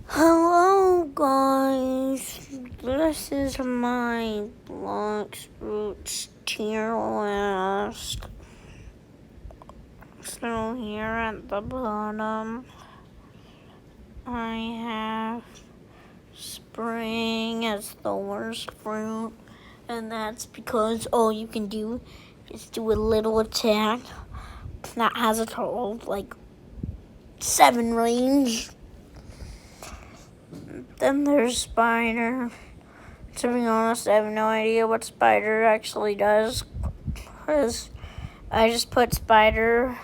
Hello guys, this is my bloxfruits tier list. So here at the bottom, I have spring as the worst fruit, and that's because all you can do is do a little attack that has a total of like 7 range. Then there's spider. To be honest, I have no idea what spider actually does, because I just put spider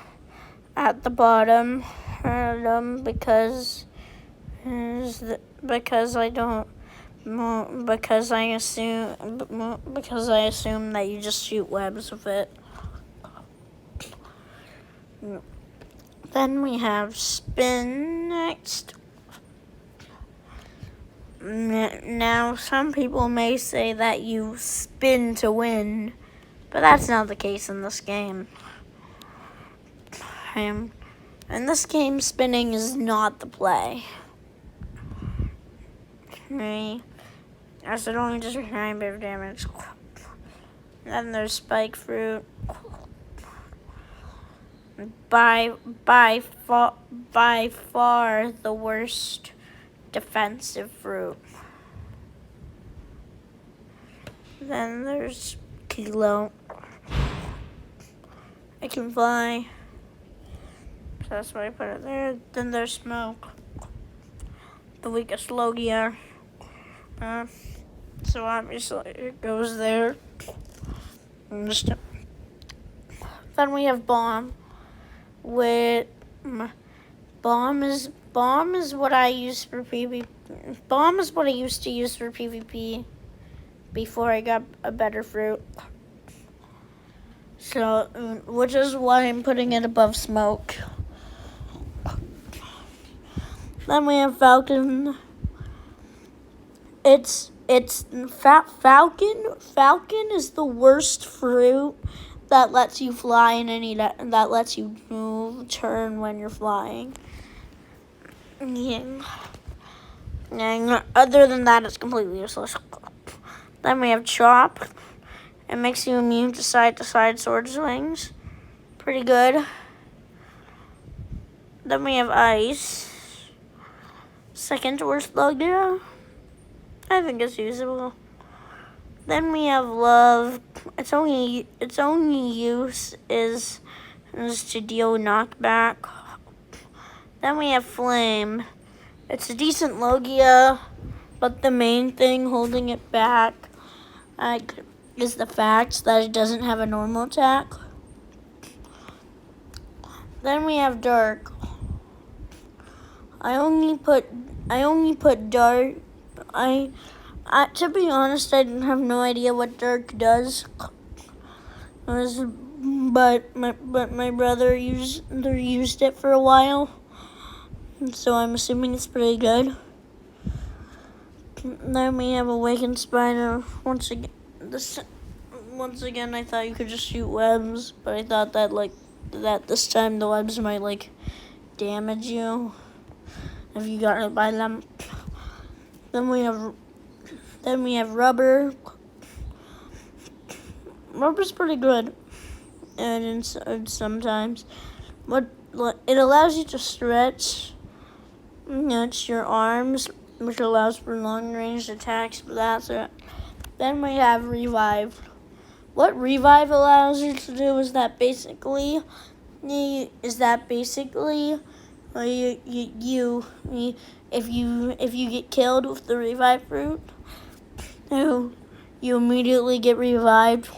at the bottom because I don't because I assume that you just shoot webs with it. Then we have spin next. Now, some people may say that you spin to win, but that's not the case in this game. In this game, spinning is not the play. As it only does 9 bit of damage. Then there's spike fruit. By far the worst defensive fruit. Then there's kilo. I can fly, so that's why I put it there. Then there's smoke, the weakest logia. So obviously it goes there. Then we have bomb. Bomb is what I use for PvP. Bomb is what I used to use for PvP before I got a better fruit. So, which is why I'm putting it above smoke. Then we have falcon. Falcon is the worst fruit that lets you fly in that lets you turn when you're flying. Yeah. And other than that, it's completely useless. Then we have chop. It makes you immune to side sword swings. Pretty good. Then we have ice. Second worst logia. I think it's usable. Then we have love. Its only use is to deal knockback. Then we have flame. It's a decent logia, but the main thing holding it back is the fact that it doesn't have a normal attack. Then we have dark. I only put dark. To be honest, I have no idea what dark does. But my brother used it for a while, so I'm assuming it's pretty good. Then we have awakened spider. Once again, I thought you could just shoot webs, but I thought that this time the webs might damage you if you got hit by them. Then we have rubber. Rubber's pretty good, and sometimes, it allows you to stretch your arms, which allows for long range attacks. But that's it. Then we have revive. What revive allows you to do is that basically if you get killed with the revive fruit, you immediately get revived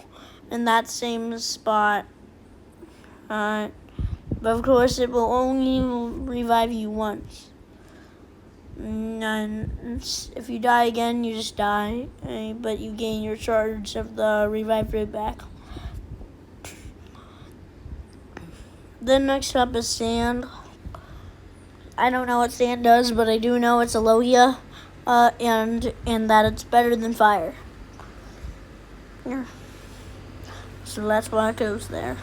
in that same spot. But of course, it will only revive you once. And if you die again, you just die, but you gain your charge of the revive fruit back. Then next up is sand. I don't know what sand does, but I do know it's a logia, and that it's better than fire. Yeah. So that's why it goes there.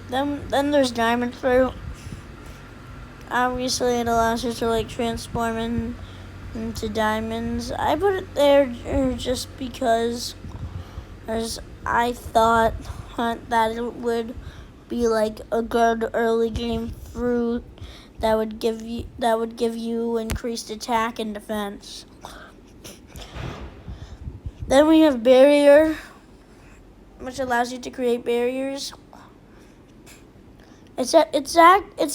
Then there's diamond fruit. obviously it allows you to like transform into diamonds. I put it there just because as I thought that it would be like a good early game fruit that would give you increased attack and defense. Then we have barrier, which allows you to create barriers. It's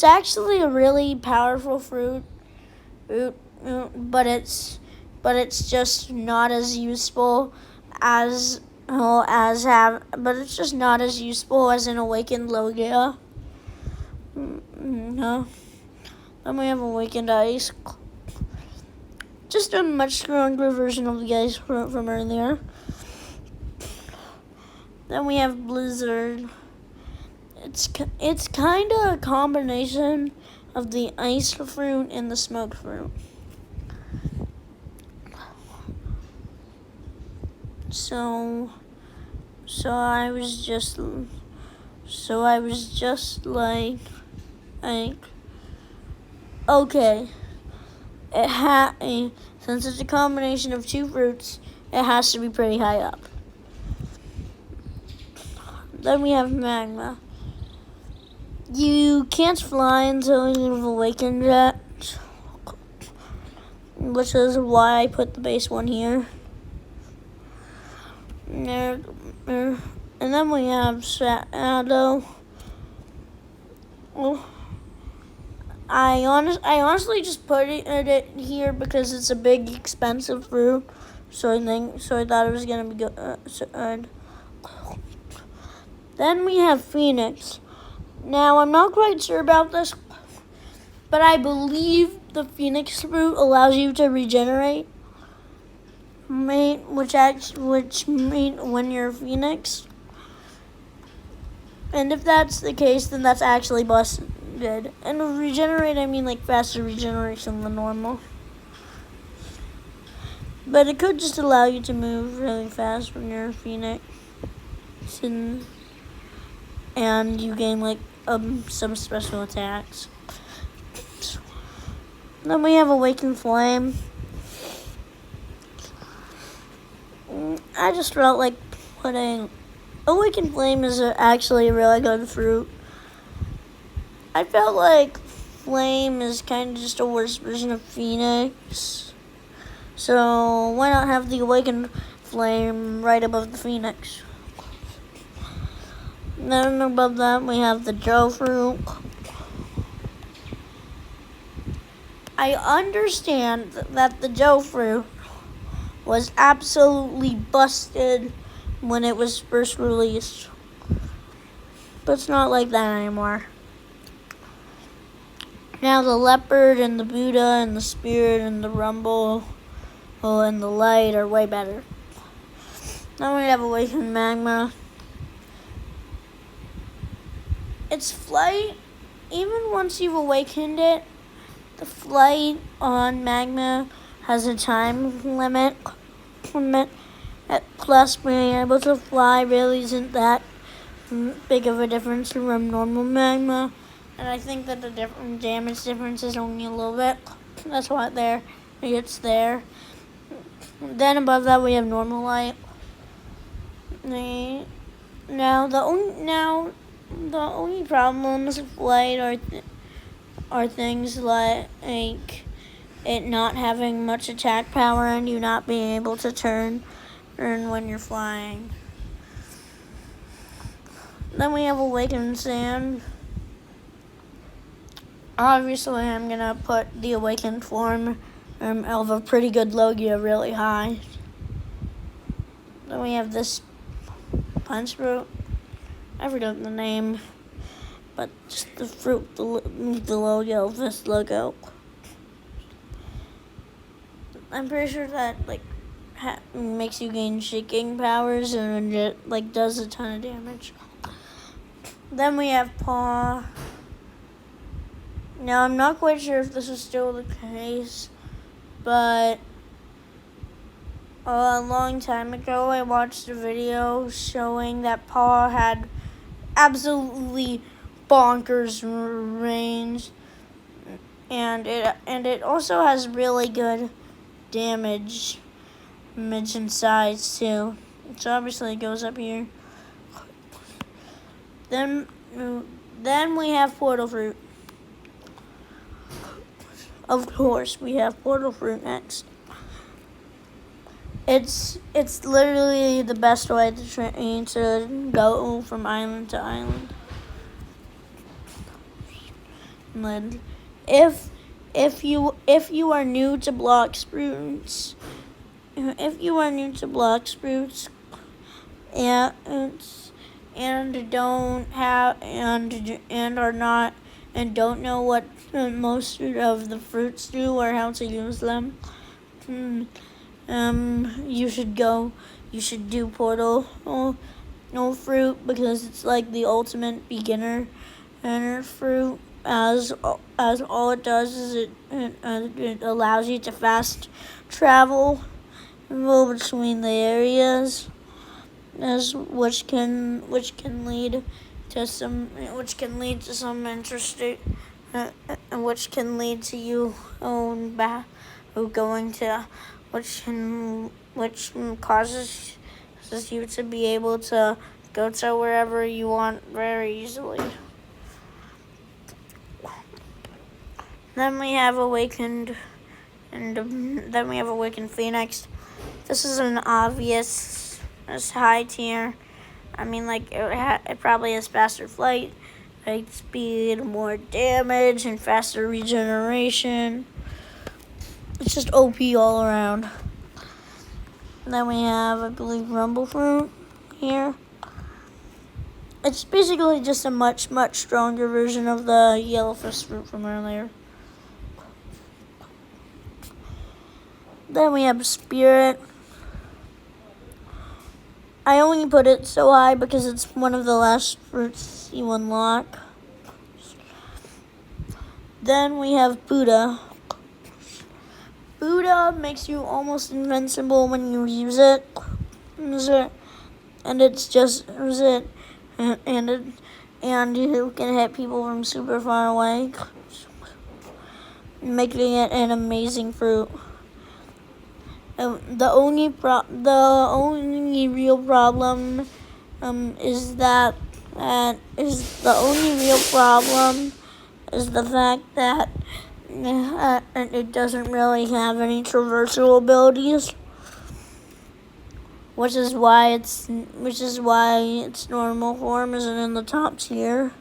actually a really powerful fruit, but it's just not as useful as but it's just not as useful as an awakened Logia. No. Then we have awakened ice. Just a much stronger version of the ice fruit from earlier. Then we have blizzard. It's kind of a combination of the ice fruit and the smoke fruit. So I was just like okay, since it's a combination of two fruits, it has to be pretty high up. Then we have magma. You can't fly until you've awakened yet, which is why I put the base one here. And then we have shadow. I honestly just put it here because it's a big, expensive fruit. So I thought it was gonna be good. Then we have Phoenix. Now I'm not quite sure about this, but I believe the Phoenix fruit allows you to regenerate. Which mean when you're a Phoenix. And if that's the case, then that's actually busted. And with regenerate, I mean like faster regeneration than normal. But it could just allow you to move really fast when you're a Phoenix. And you gain like some special attacks. Then we have Awakened Flame. I just felt like putting Awakened Flame is actually a really good fruit. I felt like Flame is kind of just a worse version of Phoenix. So why not have the Awakened Flame right above the Phoenix? Then above that we have the Joe fruit. I understand that the Joe fruit was absolutely busted when it was first released. But it's not like that anymore. Now the leopard and the Buddha and the spirit and the rumble and the light are way better. Now we have Awakened Magma. Its flight, even once you've awakened it, the flight on Magma has a time limit. Plus, being able to fly really isn't that big of a difference from normal Magma. And I think that the damage difference is only a little bit. That's why it's there. Then above that we have normal light. Now the only problems with light are things like it not having much attack power and you not being able to turn when you're flying. Then we have Awakened Sand. Obviously, I'm going to put the Awakened form of a pretty good Logia really high. Then we have this punch fruit. I forgot the name, but just the fruit, the logo of this logo. I'm pretty sure that makes you gain shaking powers and it does a ton of damage. Then we have Paw. Now I'm not quite sure if this is still the case, but a long time ago I watched a video showing that Paw had absolutely bonkers range. it also has really good damage and size too. So obviously it goes up here. Then we have portal fruit. Of course, we have portal fruit next. It's literally the best way to go from island to island. And if you are new to bloxfruits, and don't have and are not and don't know what most of the fruits do or how to use them, you should do portal fruit, because it's like the ultimate beginner fruit, as all it does is it allows you to fast travel between the areas, which can lead to some interesting, which can lead to you going to, which causes you to be able to go to wherever you want very easily. Then we have awakened Phoenix. This is an obvious high tier. I mean, like, it probably has faster flight, light speed, more damage, and faster regeneration. It's just OP all around. Then we have, I believe, rumble fruit here. It's basically just a much stronger version of the yellowfish fruit from earlier. Then we have spirit. I only put it so high because it's one of the last fruits you unlock. Then we have Buddha. Buddha makes you almost invincible when you use it. And it's just and you can hit people from super far away, making it an amazing fruit. The only real problem is the fact that it doesn't really have any traversal abilities, which is why its normal form isn't in the top tier.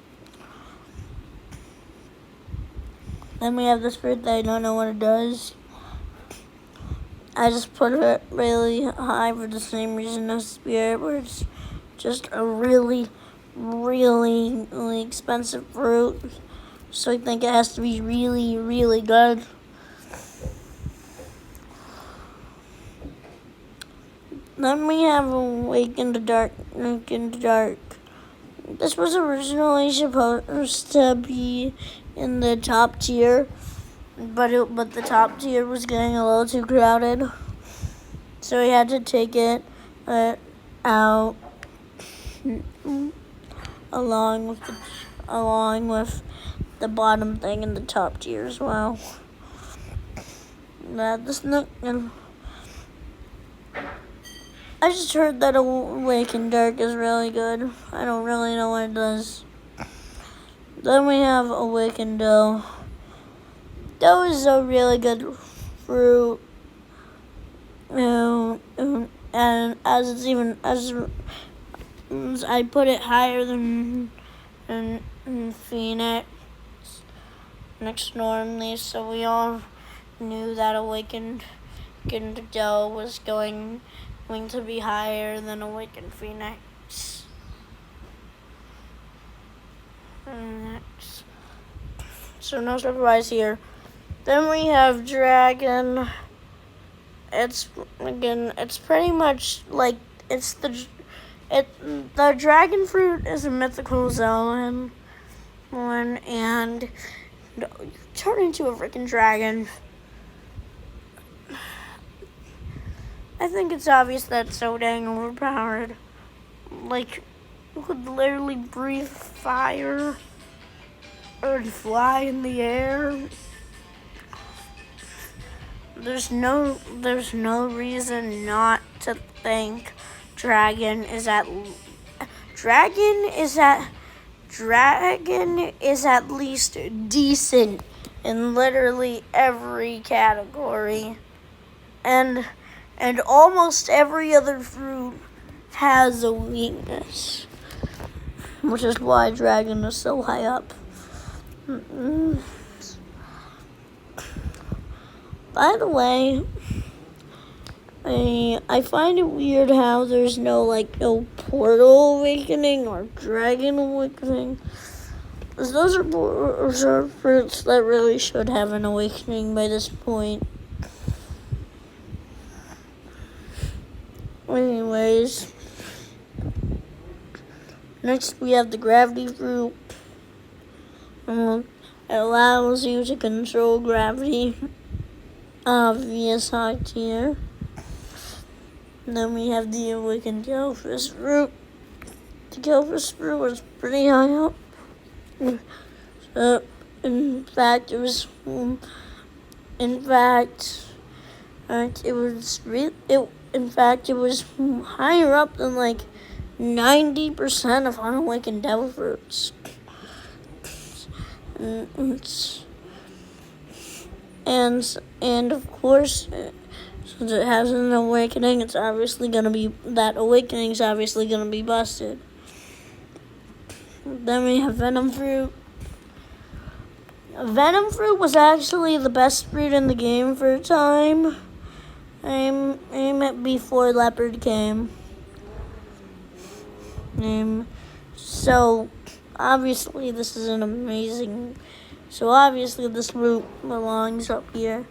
Then we have this fruit that I don't know what it does. I just put it really high for the same reason as spirit, where it's just a really expensive fruit. So I think it has to be really good. Then we have Awakened Dark. This was originally supposed to be in the top tier, but the top tier was getting a little too crowded, so we had to take it out along with the bottom thing in the top tier as well. I just heard that Awakened Dark is really good. I don't really know what it does. Then we have Awakened Dough. Dough is a really good fruit, and as I put it higher than Phoenix next normally, so we all knew that Awakened Dough was going to be higher than Awakened Phoenix. Next. So no surprise here. Then we have Dragon. It's pretty much like the dragon fruit is a mythical zone one, and you turn into a freaking dragon. I think it's obvious that it's so dang overpowered. Like, you could literally breathe fire or fly in the air. there's no reason not to think dragon is at dragon is at dragon is at least decent in literally every category, and almost every other fruit has a weakness, which is why dragon is so high up. By the way, I find it weird how there's no portal awakening or dragon awakening. Because those are fruits that really should have an awakening by this point. Anyways, next we have the gravity fruit. It allows you to control gravity. Obvious high tier. And then we have the awakened Gelfus fruit. The Gelfus fruit was pretty high up. In fact, it was higher up than 90% of unawakened devil fruits. And of course, since it has an awakening, that awakening's obviously gonna be busted. Then we have venom fruit. Venom fruit was actually the best fruit in the game for a time. Before leopard came. So obviously this fruit belongs up here.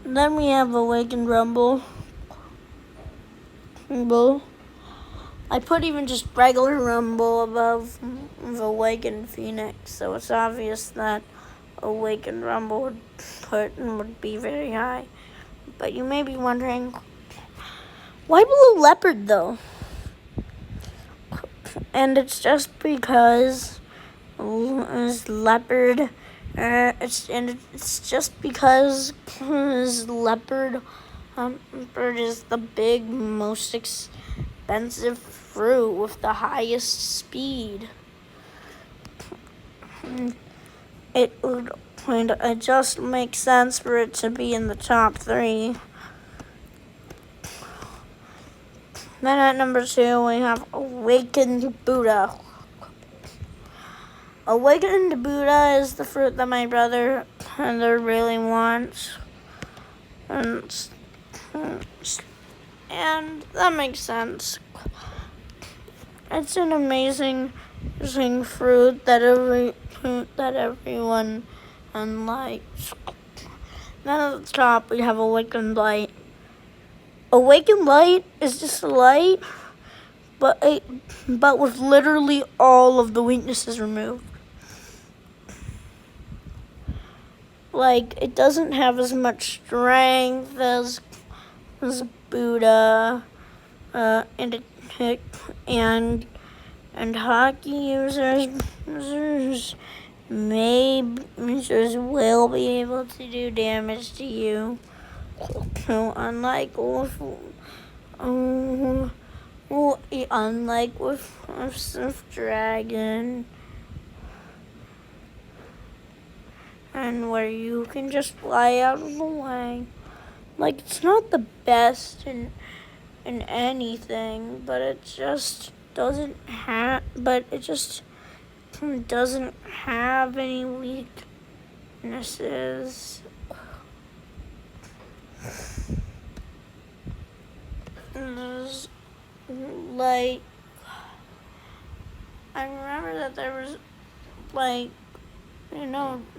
Then we have awakened rumble. I put even just regular rumble above awakened phoenix, so it's obvious that awakened rumble would be very high. But you may be wondering, why below leopard though? And it's just because leopard. It's just because leopard is the big, most expensive fruit with the highest speed. It just makes sense for it to be in the top 3. Then at number 2, we have awakened Buddha. Awakened Buddha is the fruit that my brother really wants. And that makes sense. It's an amazing fruit that everyone likes. Then at the top we have awakened light. Awakened light is just a light, but with literally all of the weaknesses removed. It doesn't have as much strength as Buddha, and hockey users will be able to do damage to you. Unlike with dragon, and where you can just fly out of the way. It's not the best in anything, but it just doesn't have any weaknesses. There's I remember that there was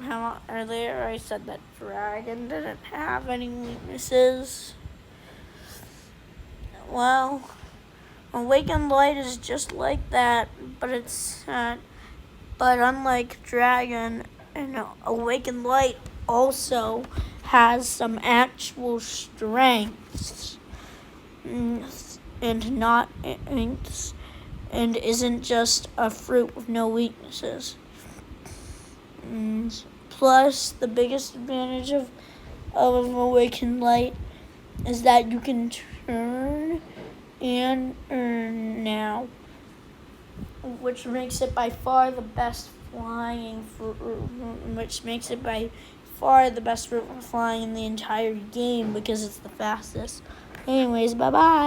how earlier I said that dragon didn't have any weaknesses. Well, awakened light is just like that, but but unlike dragon, awakened light also has some actual strengths, and isn't just a fruit with no weaknesses. Plus, the biggest advantage of Awakened Light is that you can turn and earn now, which makes it by far the best flying fruit for flying in the entire game because it's the fastest. Anyways, bye-bye.